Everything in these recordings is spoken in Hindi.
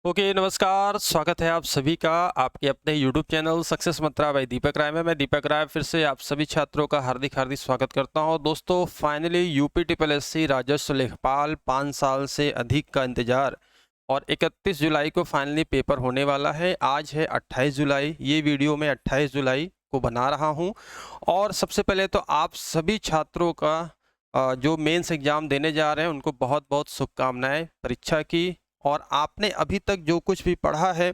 ओके, नमस्कार। स्वागत है आप सभी का आपके अपने यूट्यूब चैनल सक्सेस मंत्रा बाय दीपक राय में। मैं दीपक राय फिर से आप सभी छात्रों का हार्दिक हार्दिक स्वागत करता हूं। दोस्तों, फाइनली यूपी ट्रिपल एससी राजस्व लेखपाल 5 साल से अधिक का इंतजार और 31 जुलाई को फाइनली पेपर होने वाला है। आज है 28 जुलाई। ये वीडियो मैं 28 जुलाई को बना रहा हूँ। और सबसे पहले तो आप सभी छात्रों का जो मेंस एग्ज़ाम देने जा रहे हैं उनको बहुत बहुत शुभकामनाएं परीक्षा की। और आपने अभी तक जो कुछ भी पढ़ा है,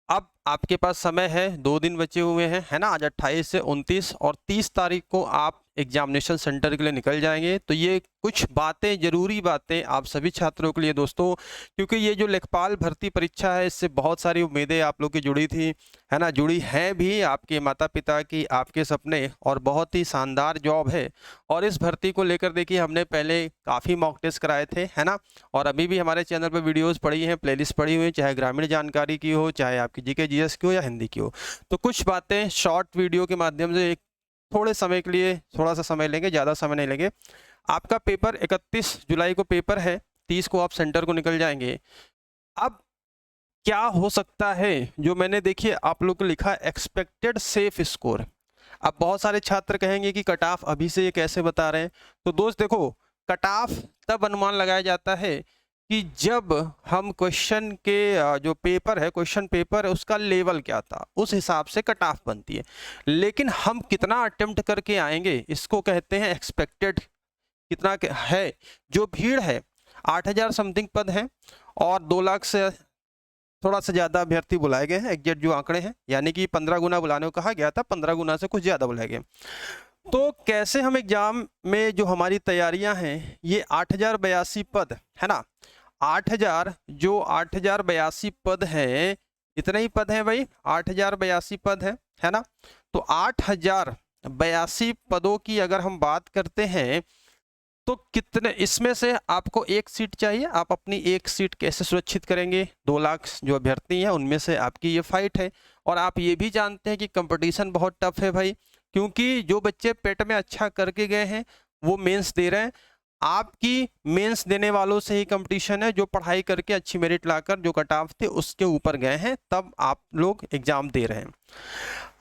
अब आपके पास समय है, 2 दिन बचे हुए हैं, है ना। आज 28 से 29 और 30 तारीख को आप एग्जामिनेशन सेंटर के लिए निकल जाएंगे। तो ये कुछ बातें, ज़रूरी बातें आप सभी छात्रों के लिए दोस्तों, क्योंकि ये जो लेखपाल भर्ती परीक्षा है इससे बहुत सारी उम्मीदें आप लोग की जुड़ी थी, है ना, जुड़ी हैं भी। आपके माता पिता की, आपके सपने, और बहुत ही शानदार जॉब है। और इस भर्ती को लेकर देखिए हमने पहले काफ़ी मॉक टेस्ट कराए थे, है ना। और अभी भी हमारे चैनल पर वीडियोज़ पड़ी हैं, प्लेलिस्ट पड़ी हुई हैं, चाहे ग्रामीण जानकारी की हो, चाहे आपकी जीके जीएस की हो या हिंदी की हो। तो कुछ बातें शॉर्ट वीडियो के माध्यम से एक थोड़े समय के लिए, थोड़ा सा समय लेंगे, ज़्यादा समय नहीं लेंगे। आपका पेपर 31 जुलाई को पेपर है, 30 को आप सेंटर को निकल जाएंगे। अब क्या हो सकता है, जो मैंने देखिए आप लोग को लिखा एक्सपेक्टेड सेफ स्कोर। अब बहुत सारे छात्र कहेंगे कि कट ऑफ अभी से ये कैसे बता रहे हैं। तो दोस्त देखो, कट ऑफ तब अनुमान लगाया जाता है कि जब हम क्वेश्चन के जो पेपर है, क्वेश्चन पेपर है, उसका लेवल क्या था, उस हिसाब से कट ऑफ बनती है। लेकिन हम कितना अटेम्प्ट करके आएंगे, इसको कहते हैं एक्सपेक्टेड। कितना है, जो भीड़ है 8000 समथिंग पद हैं और 2 लाख से थोड़ा सा ज़्यादा अभ्यर्थी बुलाए गए हैं। एग्जैक्ट जो आंकड़े हैं, यानी कि 15 गुना बुलाने को कहा गया था, 15 गुना से कुछ ज़्यादा बुलाए गए। तो कैसे हम एग्जाम में जो हमारी तैयारियां हैं, ये 8082 पद है ना, 8000 जो 8082 पद हैं, इतने ही पद हैं भाई, 8082 पद है ना। तो 8082 पदों की अगर हम बात करते हैं तो कितने, इसमें से आपको एक सीट चाहिए। आप अपनी एक सीट कैसे सुरक्षित करेंगे? 2 लाख जो अभ्यर्थी हैं उनमें से आपकी ये फाइट है। और आप ये भी जानते हैं कि कंपटीशन बहुत टफ है भाई, क्योंकि जो बच्चे पेट में अच्छा करके गए हैं वो मेंस दे रहे हैं। आपकी मेंस देने वालों से ही कंपटीशन है, जो पढ़ाई करके अच्छी मेरिट लाकर जो कट ऑफ थे उसके ऊपर गए हैं, तब आप लोग एग्जाम दे रहे हैं।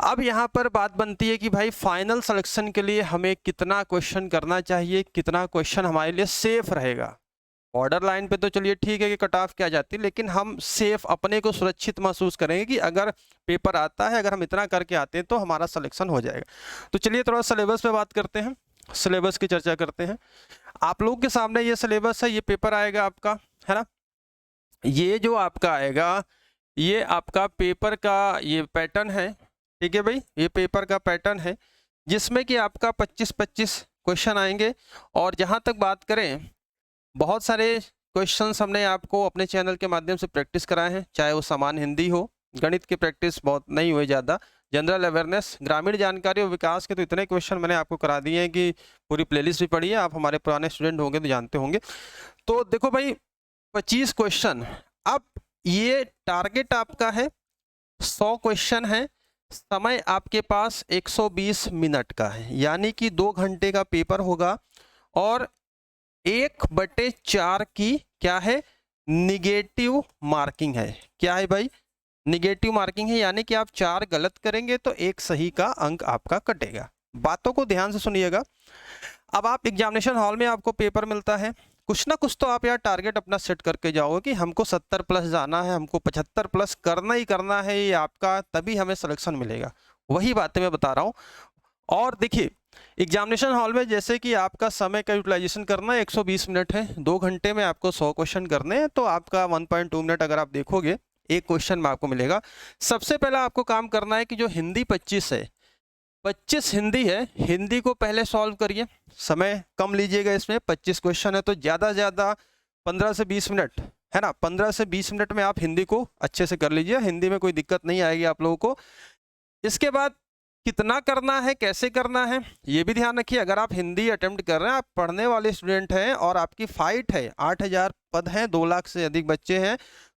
अब यहाँ पर बात बनती है कि भाई फाइनल सिलेक्शन के लिए हमें कितना क्वेश्चन करना चाहिए, कितना क्वेश्चन हमारे लिए सेफ रहेगा। बॉर्डर लाइन पे तो चलिए ठीक है कि कट ऑफ क्या जाती है, लेकिन हम सेफ, अपने को सुरक्षित महसूस करेंगे कि अगर पेपर आता है, अगर हम इतना करके आते हैं तो हमारा सिलेक्शन हो जाएगा। तो चलिए थोड़ा सिलेबस पे बात करते हैं, सिलेबस की चर्चा करते हैं। आप लोगों के सामने ये सिलेबस है, ये पेपर आएगा आपका, है ना। ये जो आपका आएगा, ये आपका पेपर का ये पैटर्न है, ठीक है भाई। ये पेपर का पैटर्न है जिसमें कि आपका 25-25 क्वेश्चन आएंगे। और जहाँ तक बात करें, बहुत सारे क्वेश्चंस हमने आपको अपने चैनल के माध्यम से प्रैक्टिस कराए हैं, चाहे वो सामान्य हिंदी हो, गणित की प्रैक्टिस बहुत नहीं हुई ज़्यादा, जनरल अवेयरनेस, ग्रामीण जानकारी और विकास के तो इतने क्वेश्चन मैंने आपको करा दिए हैं कि पूरी प्लेलिस्ट भी पढ़ी है। आप हमारे पुराने स्टूडेंट होंगे तो जानते होंगे। तो देखो भाई, 25 क्वेश्चन। अब ये टारगेट आपका है 100 क्वेश्चन है। समय आपके पास 120 मिनट का है, यानी कि 2 घंटे का पेपर होगा। और 1/4 की क्या है, निगेटिव मार्किंग है। क्या है भाई, निगेटिव मार्किंग है, यानी कि आप 4 गलत करेंगे तो 1 सही का अंक आपका कटेगा। बातों को ध्यान से सुनिएगा। अब आप एग्जामिनेशन हॉल में आपको पेपर मिलता है, कुछ ना कुछ तो आप यार टारगेट अपना सेट करके जाओगे कि हमको 70 प्लस जाना है, हमको 75 प्लस करना ही करना है, ये आपका, तभी हमें सिलेक्शन मिलेगा। वही बातें मैं बता रहा हूँ। और देखिए, एग्जामिनेशन हॉल में जैसे कि आपका समय का यूटिलाइजेशन करना है, 120 मिनट है, 2 घंटे में आपको 100 क्वेश्चन करने हैं, तो आपका 1.2 मिनट अगर आप देखोगे एक क्वेश्चन में आपको मिलेगा। सबसे पहला आपको काम करना है कि जो हिंदी 25 है, 25 हिंदी है, हिंदी को पहले सॉल्व करिए। समय कम लीजिएगा, इसमें 25 क्वेश्चन है तो ज़्यादा से ज़्यादा 15 से 20 मिनट, है ना, 15 से 20 मिनट में आप हिंदी को अच्छे से कर लीजिए। हिंदी में कोई दिक्कत नहीं आएगी आप लोगों को। इसके बाद कितना करना है, कैसे करना है, ये भी ध्यान रखिए। अगर आप हिंदी अटेम्प्ट कर रहे हैं, आप पढ़ने वाले स्टूडेंट हैं और आपकी फाइट है, 8000 पद हैं, 2 लाख से अधिक बच्चे हैं,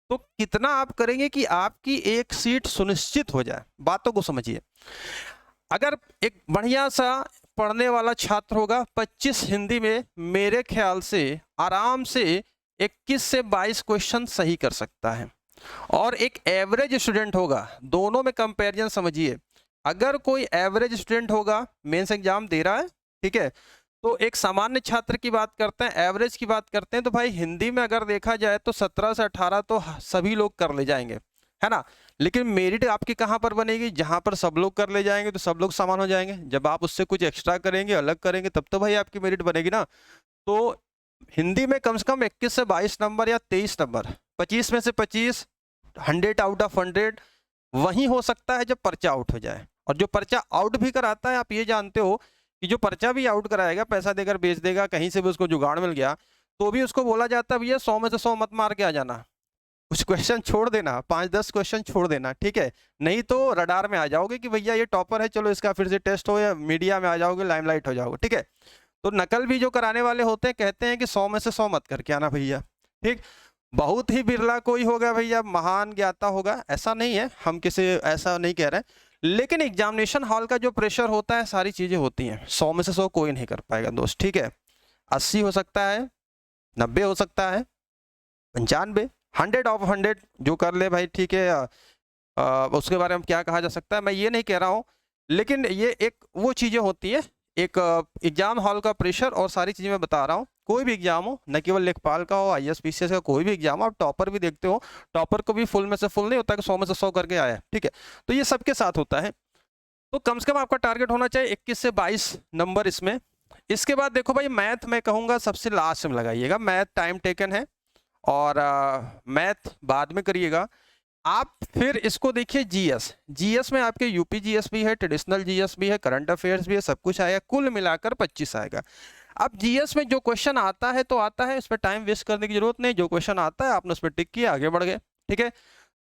तो कितना आप करेंगे कि आपकी एक सीट सुनिश्चित हो जाए। बातों को समझिए। अगर एक बढ़िया सा पढ़ने वाला छात्र होगा, 25 हिंदी में मेरे ख्याल से आराम से 21 से 22 क्वेश्चन सही कर सकता है। और एक एवरेज स्टूडेंट होगा, दोनों में कंपैरिजन समझिए। अगर कोई एवरेज स्टूडेंट होगा, मेंस एग्जाम दे रहा है, ठीक है, तो एक सामान्य छात्र की बात करते हैं, एवरेज की बात करते हैं, तो भाई हिंदी में अगर देखा जाए तो 17 से 18 तो सभी लोग कर ले जाएंगे, है ना। लेकिन मेरिट आपकी कहाँ पर बनेगी, जहाँ पर सब लोग कर ले जाएंगे तो सब लोग समान हो जाएंगे। जब आप उससे कुछ एक्स्ट्रा करेंगे, अलग करेंगे, तब तो भाई आपकी मेरिट बनेगी ना। तो हिंदी में कम से कम 21 से 22 नंबर या 23 नंबर, 25 में से 25, 100 आउट ऑफ 100 वही हो सकता है जब पर्चा आउट हो जाए। और जो पर्चा आउट भी कराता है, आप ये जानते हो कि जो पर्चा भी आउट कराएगा, पैसा देकर बेच देगा, कहीं से भी उसको जुगाड़ मिल गया, तो भी उसको बोला जाता है भैया 100 में से 100 मत मार के आ जाना, कुछ क्वेश्चन छोड़ देना, 5-10 क्वेश्चन छोड़ देना, ठीक है, नहीं तो रडार में आ जाओगे कि भैया ये टॉपर है, चलो इसका फिर से टेस्ट हो, या मीडिया में आ जाओगे, लाइमलाइट हो जाओगे, ठीक है। तो नकल भी जो कराने वाले होते हैं कहते हैं कि 100 में से 100 मत करके आना भैया, ठीक। बहुत ही बिरला कोई होगा भैया महान ज्ञाता होगा, ऐसा नहीं है, हम किसी ऐसा नहीं कह रहे, लेकिन एग्जामिनेशन हॉल का जो प्रेशर होता है, सारी चीजें होती हैं, 100 में से 100 कोई नहीं कर पाएगा दोस्त, ठीक है। 80 हो सकता है, 90 हो सकता है, 95, 100 ऑफ 100 जो कर ले भाई, ठीक है। उसके बारे में क्या कहा जा सकता है, मैं ये नहीं कह रहा हूँ, लेकिन ये एक वो चीज़ें होती है, एक एग्जाम हॉल का प्रेशर और सारी चीज़ें मैं बता रहा हूँ। कोई भी एग्जाम हो, न केवल लेखपाल का हो, IAS PCS का कोई भी एग्जाम हो, आप टॉपर भी देखते हो, टॉपर को भी फुल में से फुल नहीं होता कि 100 में से 100 करके आया, ठीक है। तो ये सबके साथ होता है। तो कम से कम आपका टारगेट होना चाहिए 21 से 22 नंबर इसमें। इसके बाद देखो भाई, मैथ मैं कहूँगा सबसे लास्ट में लगाइएगा, मैथ टाइम टेकन है, और मैथ बाद में करिएगा आप। फिर इसको देखिए जीएस में आपके यूपी जीएस भी है, ट्रेडिशनल जीएस भी है, करंट अफेयर्स भी है, सब कुछ आएगा, कुल मिलाकर 25 आएगा। अब जीएस में जो क्वेश्चन आता है तो आता है, इस पर टाइम वेस्ट करने की जरूरत नहीं, जो क्वेश्चन आता है आपने उस पर टिक किया, आगे बढ़ गए, ठीक है।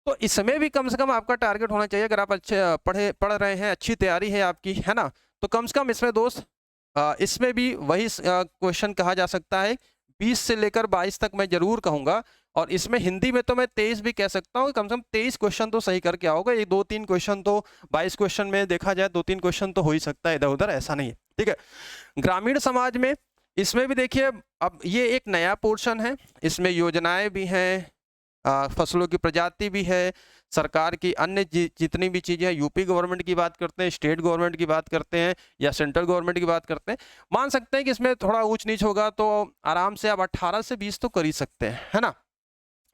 तो इसमें भी कम से कम आपका टारगेट होना चाहिए, अगर आप अच्छे पढ़ रहे हैं, अच्छी तैयारी है आपकी, है ना, तो कम से कम इसमें दोस्त इसमें भी वही क्वेश्चन कहा जा सकता है, 20 से लेकर 22 तक मैं जरूर कहूँगा। और इसमें हिंदी में तो मैं 23 भी कह सकता हूँ, कम से कम 23 क्वेश्चन तो सही करके आओगे, ये 2-3 क्वेश्चन तो 22 क्वेश्चन में देखा जाए 2-3 क्वेश्चन तो हो ही सकता है इधर उधर, ऐसा नहीं है, ठीक है। ग्रामीण समाज में इसमें भी देखिए, अब ये एक नया पोर्शन है, इसमें योजनाएं भी हैं, फसलों की प्रजाति भी है, सरकार की अन्य जितनी भी चीज़ें हैं, यूपी गवर्नमेंट की बात करते हैं, स्टेट गवर्नमेंट की बात करते हैं, या सेंट्रल गवर्नमेंट की बात करते हैं, मान सकते हैं कि इसमें थोड़ा ऊंच नीच होगा, तो आराम से आप 18 से 20 तो कर ही सकते हैं, है ना,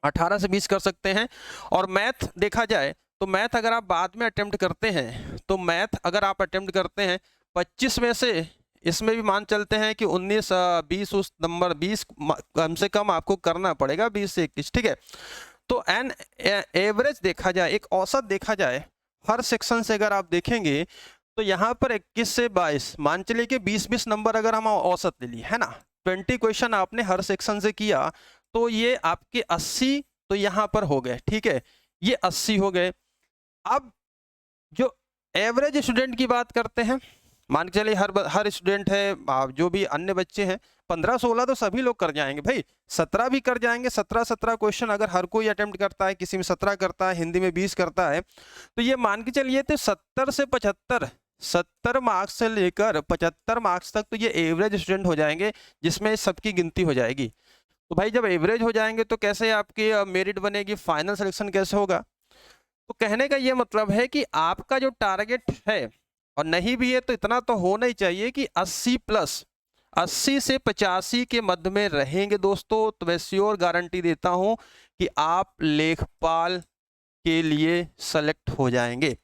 18 से 20 कर सकते हैं। और मैथ देखा जाए तो मैथ अगर आप बाद में अटेम्प्ट करते हैं, तो मैथ अगर आप अटेम्प्ट करते हैं 25 में से, इसमें भी मान चलते हैं कि 19-20 उस नंबर 20 कम से कम आपको करना पड़ेगा, 20 से 21, ठीक है। तो एन एवरेज देखा जाए, एक औसत देखा जाए हर सेक्शन से, अगर आप देखेंगे तो यहाँ पर 21 से 22 मान चलिए कि 20-20 नंबर अगर हम औसत ले लिए, है ना, 20 क्वेश्चन आपने हर सेक्शन से किया, तो ये आपके 80 तो यहाँ पर हो गए, ठीक है, ये 80 हो गए। अब जो एवरेज स्टूडेंट की बात करते हैं, मान के चलिए हर स्टूडेंट है, जो भी अन्य बच्चे हैं, 15-16 तो सभी लोग कर जाएंगे भाई, 17 भी कर जाएंगे, 17 क्वेश्चन अगर हर कोई अटेम्प्ट करता है, किसी में 17 करता है, हिंदी में 20 करता है, तो ये मान के चलिए तो 70 से 75, 70 मार्क्स से लेकर 75 मार्क्स तक तो ये एवरेज स्टूडेंट हो जाएंगे, जिसमें सबकी गिनती हो जाएगी। तो भाई जब एवरेज हो जाएंगे तो कैसे आपकी मेरिट बनेगी, फाइनल सिलेक्शन कैसे होगा। तो कहने का ये मतलब है कि आपका जो टारगेट है, और नहीं भी है तो इतना तो होना ही चाहिए कि 80 से 85 के मध्य में रहेंगे दोस्तों, तो मैं श्योर गारंटी देता हूं कि आप लेखपाल के लिए सेलेक्ट हो जाएंगे,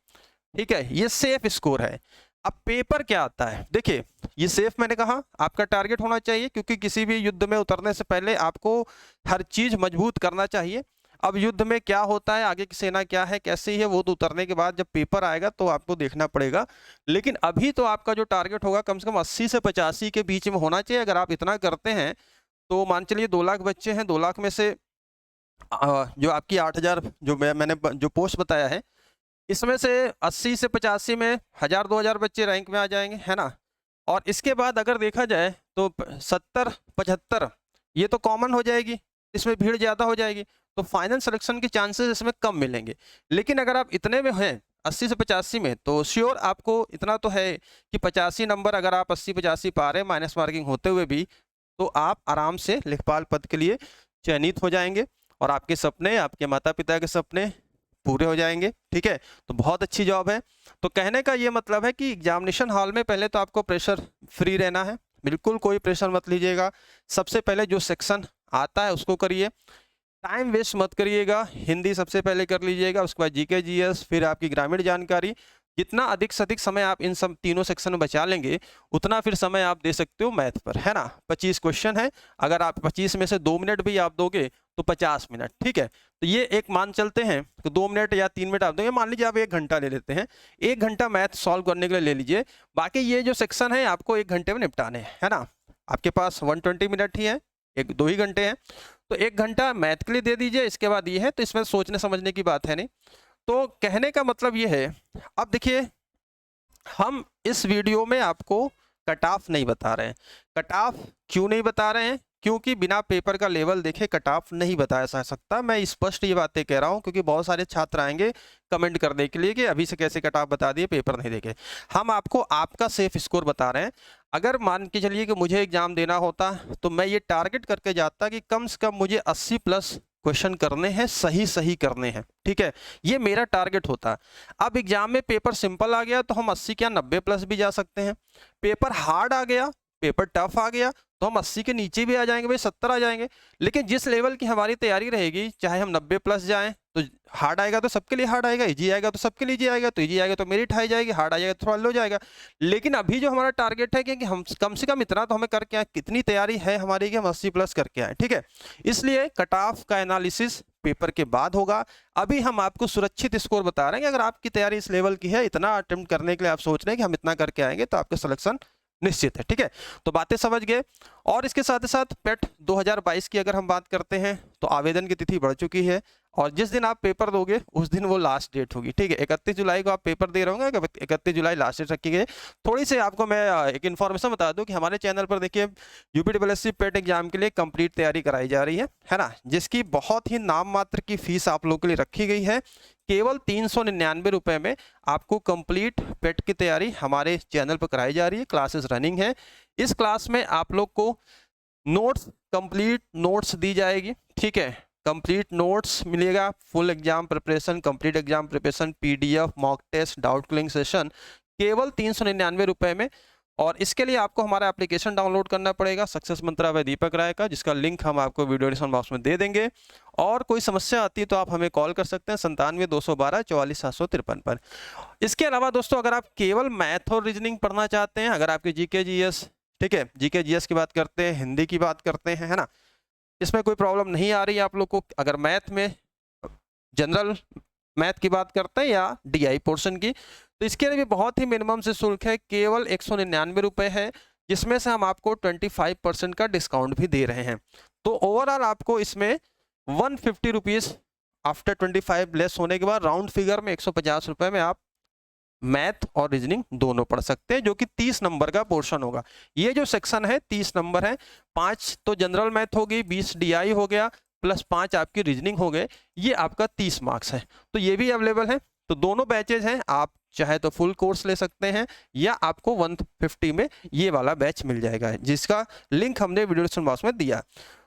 ठीक है। ये सेफ स्कोर है। अब पेपर क्या आता है, देखिए ये सेफ मैंने कहा आपका टारगेट होना चाहिए, क्योंकि किसी भी युद्ध में उतरने से पहले आपको हर चीज मजबूत करना चाहिए। अब युद्ध में क्या होता है, आगे की सेना क्या है, कैसे ही है, वो तो उतरने के बाद जब पेपर आएगा तो आपको देखना पड़ेगा। लेकिन अभी तो आपका जो टारगेट होगा कम से कम 80 से 85 के बीच में होना चाहिए। अगर आप इतना करते हैं तो मान चलिए 2 लाख बच्चे हैं, 2 लाख में से जो आपकी 8000 जो मैंने जो पोस्ट बताया है, इसमें से 80 से 85 में 1000-2000 बच्चे रैंक में आ जाएंगे, है ना। और इसके बाद अगर देखा जाए तो 70-75 ये तो कॉमन हो जाएगी, इसमें भीड़ ज़्यादा हो जाएगी, तो फाइनल सिलेक्शन के चांसेस इसमें कम मिलेंगे। लेकिन अगर आप इतने में हैं 80 से 85 में, तो श्योर आपको इतना तो है कि 85 नंबर अगर आप 80-85 पा रहे हैं माइनस मार्किंग होते हुए भी, तो आप आराम से लेखपाल पद के लिए चयनित हो जाएंगे। और आपके सपने, आपके माता पिता के सपने पूरे हो जाएंगे। ठीक है, तो बहुत अच्छी जॉब है। तो कहने का ये मतलब है कि एग्जामिनेशन हॉल में पहले तो आपको प्रेशर फ्री रहना है, बिल्कुल कोई प्रेशर मत लीजिएगा। सबसे पहले जो सेक्शन आता है उसको करिए, टाइम वेस्ट मत करिएगा। हिंदी सबसे पहले कर लीजिएगा, उसके बाद जीके जीएस, फिर आपकी ग्रामीण जानकारी। जितना अधिक से अधिक समय आप इन सब तीनों सेक्शन में बचा लेंगे उतना फिर समय आप दे सकते हो मैथ पर, है ना। 25 क्वेश्चन है, अगर आप 25 में से 2 मिनट भी आप दोगे तो 50 मिनट। ठीक है, तो ये एक मान चलते हैं कि 2 मिनट या 3 मिनट आप दोगे, मान लीजिए आप 1 घंटा ले लेते हैं, 1 घंटा मैथ सॉल्व करने के लिए ले लीजिए। बाकी ये जो सेक्शन है आपको 1 घंटे में निपटाने हैं, है ना। आपके पास 120 मिनट ही है, 2 ही घंटे हैं, तो 1 घंटा मैथ के लिए दे दीजिए। इसके बाद ये है, तो इसमें सोचने समझने की बात है नहीं। तो कहने का मतलब ये है, अब देखिए हम इस वीडियो में आपको कट ऑफ नहीं बता रहे हैं। कट ऑफ क्यों नहीं बता रहे हैं? क्योंकि बिना पेपर का लेवल देखे कट ऑफ नहीं बताया जा सकता। मैं स्पष्ट ये बातें कह रहा हूं क्योंकि बहुत सारे छात्र आएंगे कमेंट करने के लिए कि अभी से कैसे कट ऑफ बता दिए, पेपर नहीं देखे। हम आपको आपका सेफ स्कोर बता रहे हैं। अगर मान के चलिए कि मुझे एग्जाम देना होता तो मैं ये टारगेट करके जाता कि कम से कम मुझे 80 प्लस क्वेश्चन करने हैं, सही सही करने हैं। ठीक है, ये मेरा टारगेट होता। अब एग्जाम में पेपर सिंपल आ गया तो हम 80 क्या 90 प्लस भी जा सकते हैं। पेपर हार्ड आ गया, पेपर टफ आ गया तो हम 80 के नीचे भी आ जाएंगे, भाई 70 आ जाएंगे। लेकिन जिस लेवल की हमारी तैयारी रहेगी, चाहे हम 90 प्लस जाएं तो हार्ड आएगा तो सबके लिए हार्ड आएगा, इजी आएगा तो सबके लिए इजी आएगा, तो इजी आएगा तो मेरी ठाई जाएगी, हार्ड आ जाएगा तो थोड़ा लो जाएगा। लेकिन अभी जो हमारा टारगेट है कि हम कम से कम इतना तो हमें करके आए, कितनी तैयारी है हमारी कि हम 80 प्लस करके आए। ठीक है, इसलिए कट ऑफ का एनालिसिस पेपर के बाद होगा। अभी हम आपको सुरक्षित स्कोर बता रहे हैं कि अगर आपकी तैयारी इस लेवल की है, इतना अटेम्प्ट करने के लिए आप सोच रहे हैं कि हम इतना करके आएंगे, तो आपका सिलेक्शन निश्चित है। ठीक है, तो बातें समझ गए। और इसके साथ ही साथ पेट 2022 की अगर हम बात करते हैं तो आवेदन की तिथि बढ़ चुकी है और जिस दिन आप पेपर दोगे उस दिन वो लास्ट डेट होगी। ठीक है, 31 जुलाई को आप पेपर दे रहे होंगे, 31 जुलाई लास्ट डेट रखी गई। थोड़ी सी आपको मैं एक इन्फॉर्मेशन बता दूं कि हमारे चैनल पर देखिए यूपीपीएससी पेट एग्जाम के लिए कंप्लीट तैयारी कराई जा रही है ना, जिसकी बहुत ही नाम मात्र की फीस आप लोगों के लिए रखी गई है। केवल 399 रुपए में आपको कंप्लीट पेट की तैयारी हमारे चैनल पर कराई जा रही है। क्लासेस रनिंग है। इस क्लास में आप लोग को नोट्स, कंप्लीट नोट्स दी जाएगी। ठीक है, कंप्लीट नोट्स मिलेगा, full exam preparation, complete exam preparation, PDF, mock test, doubt clearing session, केवल 399 रुपए में। और इसके लिए आपको हमारा एप्लीकेशन डाउनलोड करना पड़ेगा, सक्सेस मंत्रा बाय दीपक राय का, जिसका लिंक हम आपको वीडियो डिस्क्रिप्शन बॉक्स में दे देंगे। और कोई समस्या आती है तो आप हमें कॉल कर सकते हैं 97-212-44-753 पर। इसके अलावा दोस्तों अगर आप केवल मैथ और रीजनिंग पढ़ना चाहते हैं, अगर आपके जीके जीएस, ठीक है, जीके जीएस की बात करते हैं, हिंदी की बात करते हैं, है ना, इसमें कोई प्रॉब्लम नहीं आ रही है आप लोग को, अगर मैथ में जनरल मैथ की बात करते हैं या डीआई पोर्शन की, तो इसके लिए भी बहुत ही मिनिमम से शुल्क है, केवल 199 रुपये है, जिसमें से हम आपको 25% का डिस्काउंट भी दे रहे हैं। तो ओवरऑल आपको इसमें 150 रुपीज़ आफ्टर 25 लेस होने के बाद राउंड फिगर में 150 रुपये में आप मैथ और रीजनिंग दोनों पढ़ सकते हैं, जो कि 30 नंबर का पोर्शन होगा। ये जो सेक्शन है 30 नंबर है, 5 तो जनरल मैथ होगी, 20 डीआई हो गया, प्लस 5 आपकी रीजनिंग हो गए, ये आपका 30 मार्क्स है। तो ये भी अवेलेबल है। तो दोनों बैचेज हैं, आप चाहे तो फुल कोर्स ले सकते हैं या आपको 150 में ये वाला बैच मिल जाएगा, जिसका लिंक हमने वीडियो डिस्क्रिप्शन बॉक्स में दिया।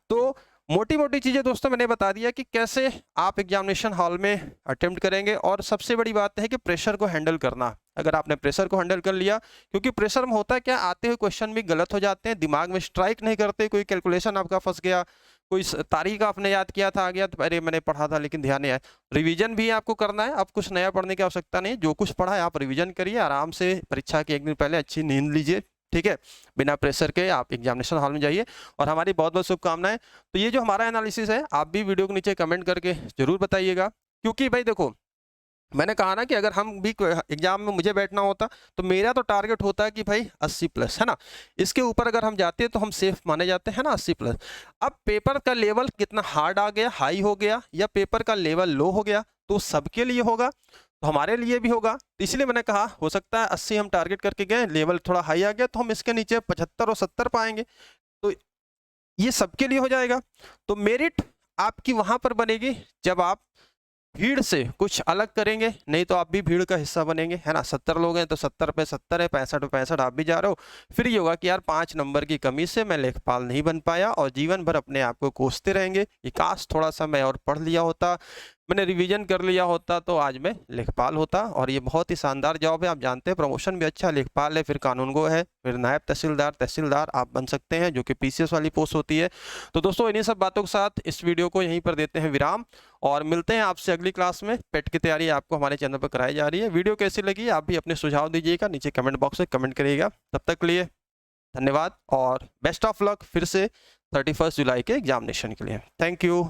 तो मोटी मोटी चीज़ें दोस्तों मैंने बता दिया कि कैसे आप एग्जामिनेशन हॉल में अटेम्प्ट करेंगे। और सबसे बड़ी बात है कि प्रेशर को हैंडल करना। अगर आपने प्रेशर को हैंडल कर लिया, क्योंकि प्रेशर में होता है क्या, आते हुए क्वेश्चन भी गलत हो जाते हैं, दिमाग में स्ट्राइक नहीं करते, कोई कैलकुलेशन आपका फंस गया, कोई तारीख आपने याद किया था आ गया तो अरे मैंने पढ़ा था लेकिन ध्यान नहीं आया। रिवीजन भी आपको करना है, अब कुछ नया पढ़ने की आवश्यकता नहीं, जो कुछ पढ़ा है आप रिवीजन करिए, आराम से परीक्षा के 1 दिन पहले अच्छी नींद लीजिए। ठीक है, बिना प्रेशर के आप एग्जामिनेशन हॉल में जाइए और हमारी बहुत बहुत शुभकामनाएं। तो ये जो हमारा एनालिसिस है, आप भी वीडियो के नीचे कमेंट करके जरूर बताइएगा, क्योंकि भाई देखो मैंने कहा ना कि अगर हम भी एग्जाम में मुझे बैठना होता तो मेरा तो टारगेट होता है कि भाई 80 प्लस, है ना। इसके ऊपर अगर हम जाते हैं तो हम सेफ माने जाते हैं ना, 80 प्लस। अब पेपर का लेवल कितना हार्ड आ गया, हाई हो गया, या पेपर का लेवल लो हो गया, तो सबके लिए होगा तो हमारे लिए भी होगा। तो इसलिए मैंने कहा हो सकता है 80 हम टारगेट करके गए, लेवल थोड़ा हाई आ गया तो हम इसके नीचे 75 और 70 पाएंगे, तो ये सबके लिए हो जाएगा। तो मेरिट आपकी वहां पर बनेगी जब आप भीड़ से कुछ अलग करेंगे, नहीं तो आप भी भीड़ का हिस्सा बनेंगे, है ना। 70 लोग हैं तो 70 पे 70 है, 65 पे 65 आप भी जा रहे हो। फिर ये होगा कि यार 5 नंबर की कमी से मैं लेखपाल नहीं बन पाया, और जीवन भर अपने आप को कोसते रहेंगे कि काश थोड़ा सा मैं और पढ़ लिया होता, मैंने रिवीजन कर लिया होता तो आज मैं लेखपाल होता। और ये बहुत ही शानदार जॉब है, आप जानते हैं प्रमोशन भी अच्छा, लेखपाल है, फिर कानूनगो है, फिर नायब तहसीलदार, तहसीलदार आप बन सकते हैं, जो कि पीसीएस वाली पोस्ट होती है। तो दोस्तों इन्हीं सब बातों के साथ इस वीडियो को यहीं पर देते हैं विराम, और मिलते हैं आपसे अगली क्लास में। पेट की तैयारी आपको हमारे चैनल पर कराई जा रही है। वीडियो कैसी लगी आप भी अपने सुझाव दीजिएगा, नीचे कमेंट बॉक्स में कमेंट करिएगा। तब तक के लिए धन्यवाद और बेस्ट ऑफ लक फिर से 31 जुलाई के एग्जामिनेशन के लिए। Thank you.